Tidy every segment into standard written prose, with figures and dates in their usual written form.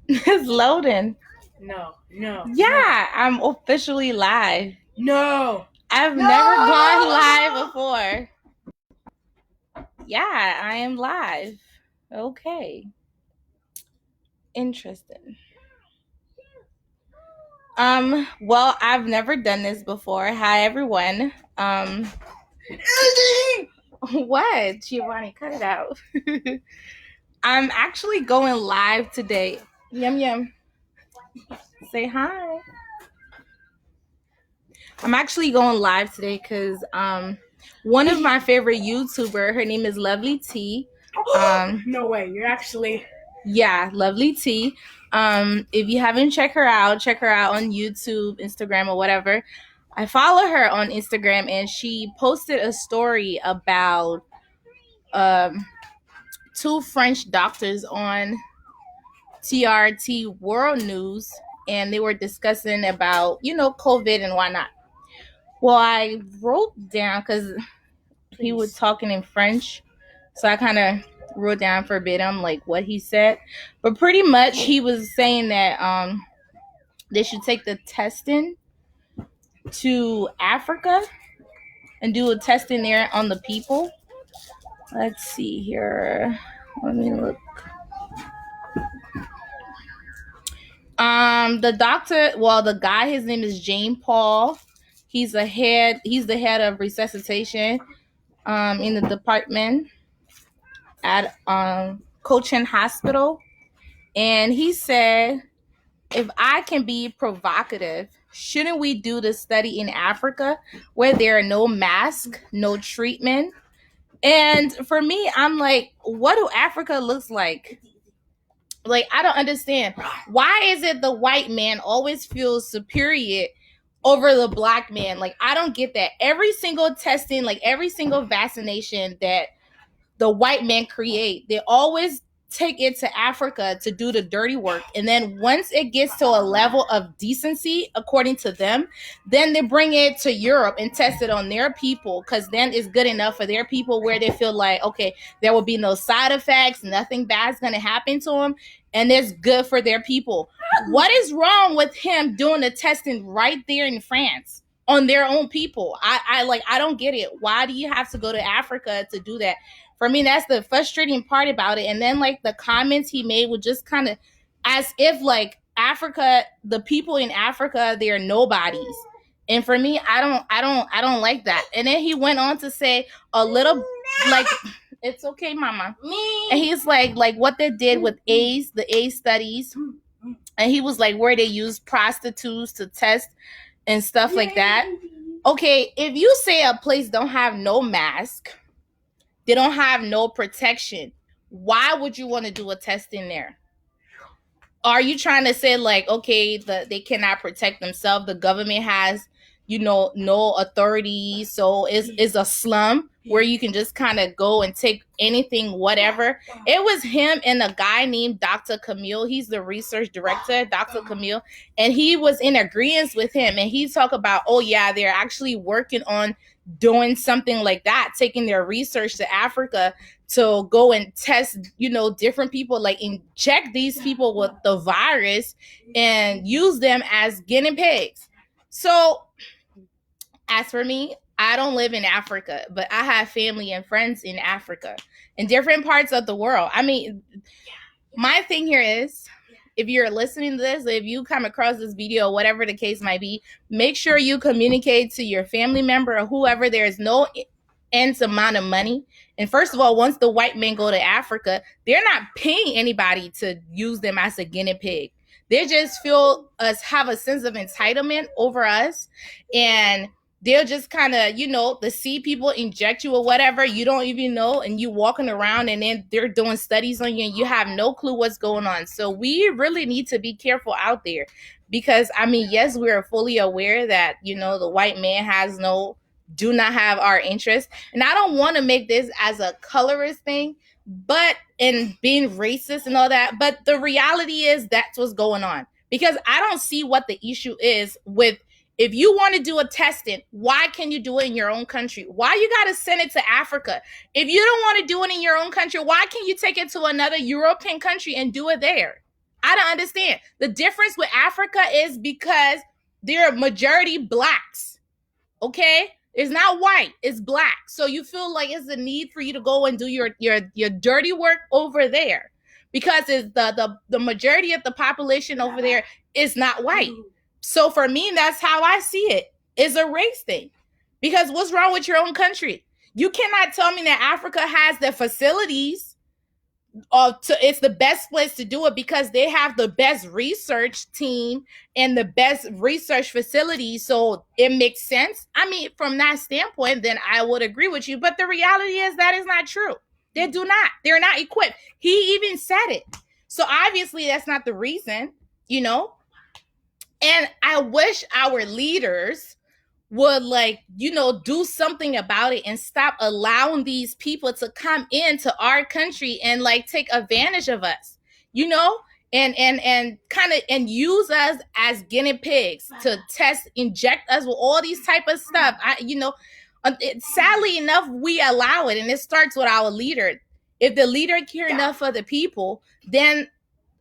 It's loading. No. Yeah, I'm officially live. No. I've never gone live before. Yeah, I am live. Okay. Interesting. Well, I've never done this before. Hi everyone. What? Giovanni, cut it out. I'm actually going live today. Yum yum. Say hi. I'm actually going live today because one of my favorite YouTuber, her name is Lovely T. No way. You're actually. Yeah, Lovely T. If you haven't check her out on YouTube, Instagram, or whatever. I follow her on Instagram, and she posted a story about two French doctors on TRT World News, and they were discussing about COVID and whatnot. Well, I wrote down because he was talking in French, so I kind of wrote down verbatim like what he said. But pretty much, he was saying that they should take the testing to Africa and do a testing there on the people. Let's see here. Let me look. The doctor, well, the guy, his name is Jane Paul. He's the head of resuscitation in the department at Cochin Hospital. And he said, if I can be provocative, shouldn't we do the study in Africa where there are no masks, no treatment? And for me, I'm like, what do Africa looks like? Like, I don't understand. Why is it the white man always feels superior over the black man? Like, I don't get that. Every single testing, like every single vaccination that the white men create, they always take it to Africa to do the dirty work. And then once it gets to a level of decency, according to them, then they bring it to Europe and test it on their people, because then it's good enough for their people where they feel like, okay, there will be no side effects, nothing bad's going to happen to them, and it's good for their people. What is wrong with him doing the testing right there in France on their own people? I don't get it. Why do you have to go to Africa to do that? For me, that's the frustrating part about it. And then like the comments he made were just kind of as if like Africa, the people in Africa, they're nobodies. And for me, I don't like that. And then he went on to say a little like, it's okay, mama. And he's like what they did with AIDS, the AIDS studies. And he was like where they use prostitutes to test and stuff like that. Okay, if you say a place don't have no mask, they don't have no protection, why would you want to do a test in there? Are you trying to say like, okay, they cannot protect themselves, the government has no authority, so it's a slum where you can just kind of go and take anything, whatever? It was him and a guy named Dr. Camille. He's the research director, Dr. Camille, and he was in agreement with him, and he talked about, oh yeah, they're actually working on doing something like that, taking their research to Africa to go and test, different people, like inject these people with the virus and use them as guinea pigs. So, as for me, I don't live in Africa, but I have family and friends in Africa, in different parts of the world. I mean, my thing here is, if you're listening to this, if you come across this video, whatever the case might be, make sure you communicate to your family member or whoever. There is no ends amount of money. And first of all, once the white men go to Africa, they're not paying anybody to use them as a guinea pig. They just feel us have a sense of entitlement over us, and they'll just kind of, the see people inject you or whatever, you don't even know, and you walking around and then they're doing studies on you and you have no clue what's going on. So we really need to be careful out there, because I mean, yes, we're fully aware that, the white man do not have our interest. And I don't want to make this as a colorist thing, but in being racist and all that. But the reality is that's what's going on, because I don't see what the issue is with If you want to do a testing, why can you do it in your own country? Why you got to send it to Africa? If you don't want to do it in your own country, why can't you take it to another European country and do it there? I don't understand. The difference with Africa is because they're majority blacks. Okay? It's not white, it's black. So you feel like it's a need for you to go and do your dirty work over there. Because it's the majority of the population over there is not white. So for me, that's how I see it. It's a race thing. Because what's wrong with your own country? You cannot tell me that Africa has the facilities it's the best place to do it because they have the best research team and the best research facilities. So it makes sense. I mean, from that standpoint, then I would agree with you. But the reality is that is not true. They do not. They're not equipped. He even said it. So obviously that's not the reason, you know. And I wish our leaders would do something about it and stop allowing these people to come into our country and take advantage of us, and kind of and use us as guinea pigs to inject us with all these type of stuff. Sadly enough, we allow it, and it starts with our leader. If the leader care enough for the people, then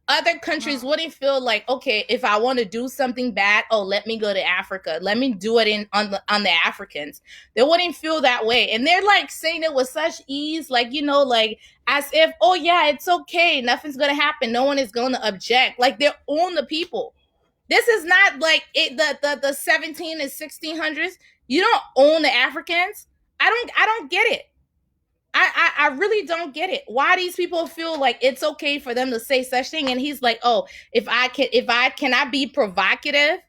other countries wouldn't feel like, okay, if I want to do something bad, let me go to Africa. Let me do it on the Africans. They wouldn't feel that way. And they're saying it with such ease, as if, oh yeah, it's okay. Nothing's going to happen. No one is going to object. They own the people. This is not the 17 and 1600s. You don't own the Africans. I don't get it. I really don't get it. Why these people feel like it's okay for them to say such thing. And he's like, oh, if I cannot be provocative,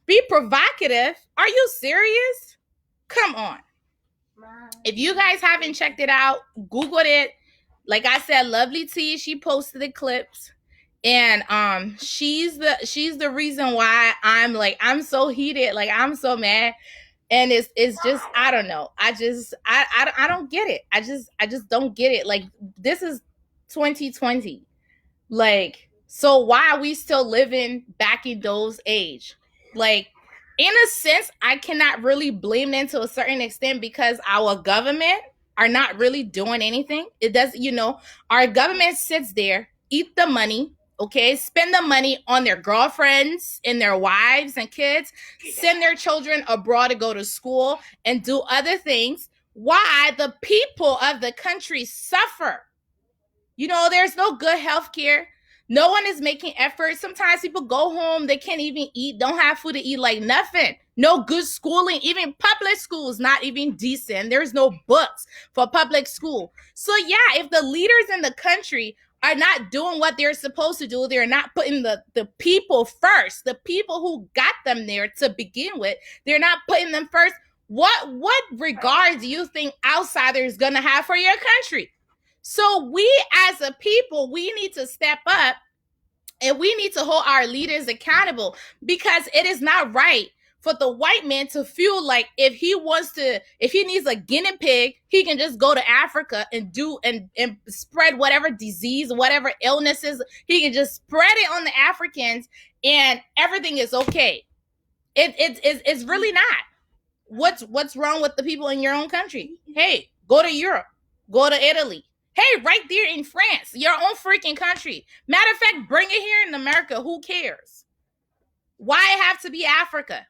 be provocative. Are you serious? Come on. If you guys haven't checked it out, Google it. Like I said, Lovely T, she posted the clips. And she's the reason why I'm so heated. I'm so mad. And it's just, I don't know. I don't get it. I just don't get it. This is 2020. So why are we still living back in those age? In a sense, I cannot really blame them to a certain extent because our government are not really doing anything. It does, our government sits there, eat the money, okay, spend the money on their girlfriends and their wives and kids, send their children abroad to go to school and do other things. Why the people of the country suffer? There's no good health care. No one is making efforts. Sometimes people go home, they can't even eat, don't have food to eat, nothing. No good schooling, even public schools, not even decent. There's no books for public school. So yeah, if the leaders in the country are not doing what they're supposed to do, they're not putting the people first, the people who got them there to begin with, they're not putting them first. What regard do you think outsiders gonna have for your country? So we as a people, we need to step up and we need to hold our leaders accountable because it is not right for the white man to feel like if he needs a guinea pig, he can just go to Africa and do and spread whatever disease, whatever illnesses, he can just spread it on the Africans and everything is okay. It's really not. What's wrong with the people in your own country? Hey, go to Europe, go to Italy. Hey, right there in France, your own freaking country. Matter of fact, bring it here in America. Who cares? Why it have to be Africa?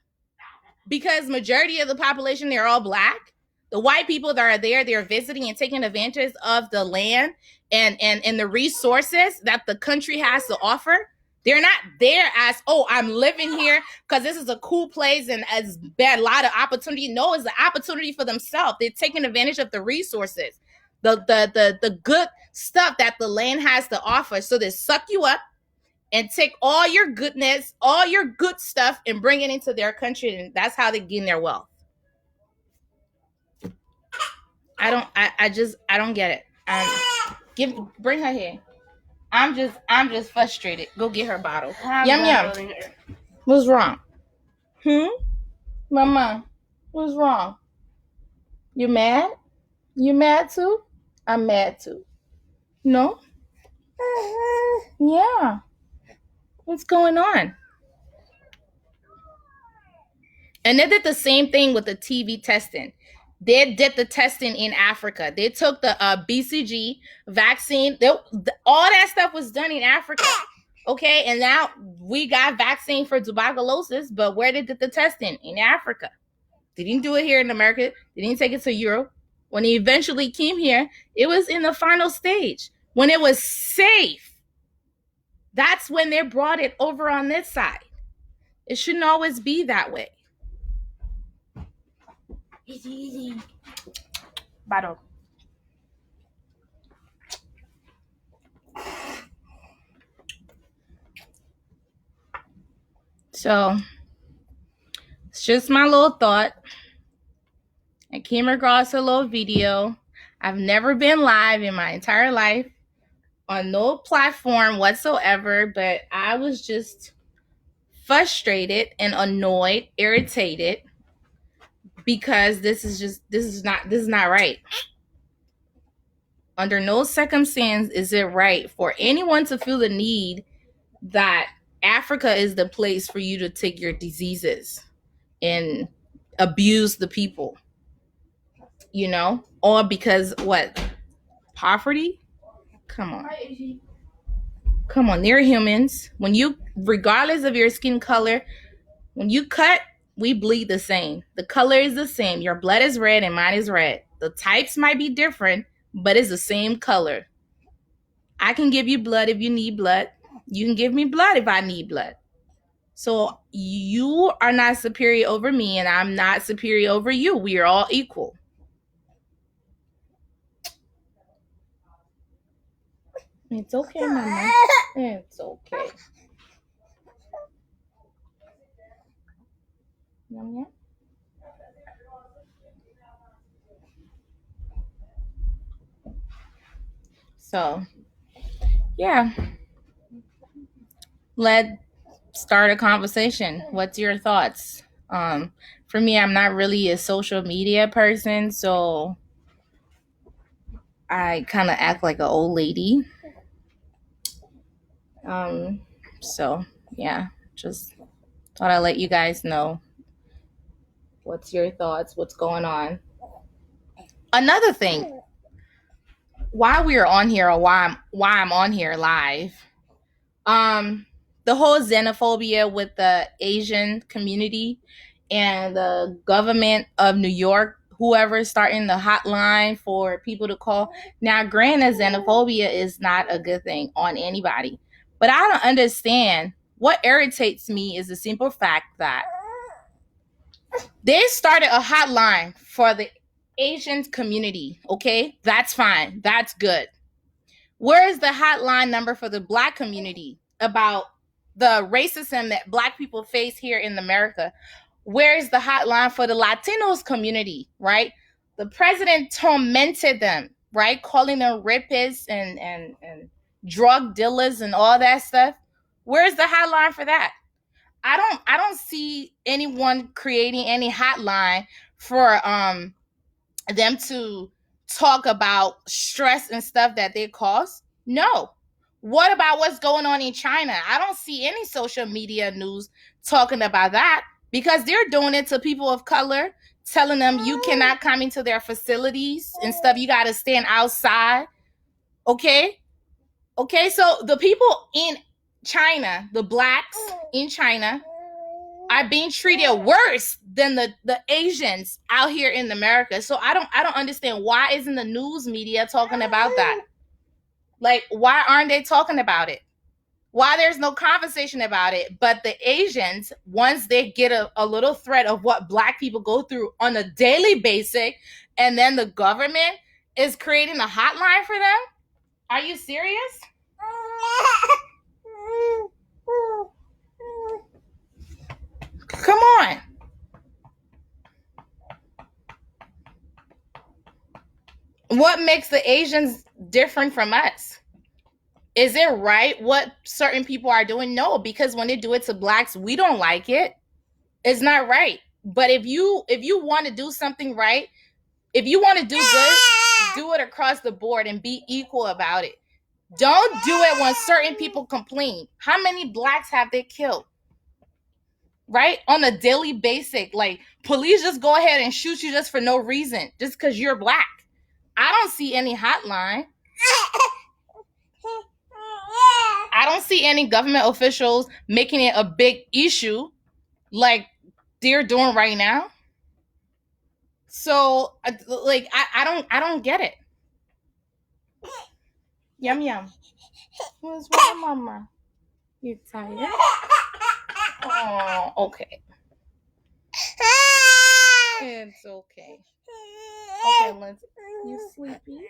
Because majority of the population, they're all black. The white people that are there, they're visiting and taking advantage of the land and the resources that the country has to offer. They're not there as, oh, I'm living here because this is a cool place and as bad a lot of opportunity. No, it's an opportunity for themselves. They're taking advantage of the resources, the good stuff that the land has to offer. So they suck you up and take all your goodness, all your good stuff and bring it into their country. And that's how they gain their wealth. I don't get it. Bring her here. I'm just frustrated. Go get her bottle. Yum. What's wrong? Mama, what's wrong? You mad? You mad too? I'm mad too. No? Yeah. What's going on? And they did the same thing with the TB testing. They did the testing in Africa. They took the BCG vaccine. All that stuff was done in Africa. Okay, and now we got vaccine for tuberculosis, but where they did the testing? In Africa. They didn't do it here in America. They didn't take it to Europe. When it eventually came here, it was in the final stage. When it was safe, that's when they brought it over on this side. It shouldn't always be that way. Easy. Bottle. So, it's just my little thought. I came across a little video. I've never been live in my entire life on no platform whatsoever, but I was just frustrated and annoyed, irritated, because this is not right. Under no circumstance is it right for anyone to feel the need that Africa is the place for you to take your diseases and abuse the people, you know, or because what? Poverty? Come on, they're humans. When you, regardless of your skin color, when you cut, we bleed the same. The color is the same. Your blood is red and mine is red. The types might be different, but it's the same color. I can give you blood if you need blood. You can give me blood if I need blood. So you are not superior over me, and I'm not superior over you. We are all equal. It's okay, Mama. It's okay. Yum, yum. So, yeah. Let's start a conversation. What's your thoughts? For me, I'm not really a social media person, so I kind of act like an old lady. So yeah, just thought I'd let you guys know. What's your thoughts? What's going on? Another thing, why we're on here, or why I'm on here live, the whole xenophobia with the Asian community and the government of New York, whoever is starting the hotline for people to call. Now, granted, xenophobia is not a good thing on anybody, but I don't understand. What irritates me is the simple fact that they started a hotline for the Asian community. Okay, that's fine. That's good. Where is the hotline number for the Black community about the racism that Black people face here in America? Where is the hotline for the Latinos community, right? The president tormented them, right? Calling them rapists and drug dealers and all that stuff. Where's the hotline for that? I don't see anyone creating any hotline for them to talk about stress and stuff that they cause. No. What about what's going on in China? I don't see any social media news talking about that, because they're doing it to people of color, telling them you cannot come into their facilities and stuff. You got to stand outside. Okay, so the people in China, the Blacks in China, are being treated worse than the Asians out here in America. So I don't understand, why isn't the news media talking about that? Like, why aren't they talking about it? Why there's no conversation about it? But the Asians, once they get a little threat of what Black people go through on a daily basis, and then the government is creating a hotline for them? Are you serious? Come on. What makes the Asians different from us? Is it right what certain people are doing? No, because when they do it to Blacks, we don't like it. It's not right. But if you want to do something right, if you want to do good, do it across the board and be equal about it. Don't do it when certain people complain. How many Blacks have they killed? right? On a daily basis. Like, police just go ahead and shoot you just for no reason, just because you're black. I don't see any hotline. I don't see any government officials making it a big issue like they're doing right now. So, like, I don't get it. Yum yum. What's wrong, mama? You tired? Oh, okay. It's okay. Okay, Lindsay. You sleepy?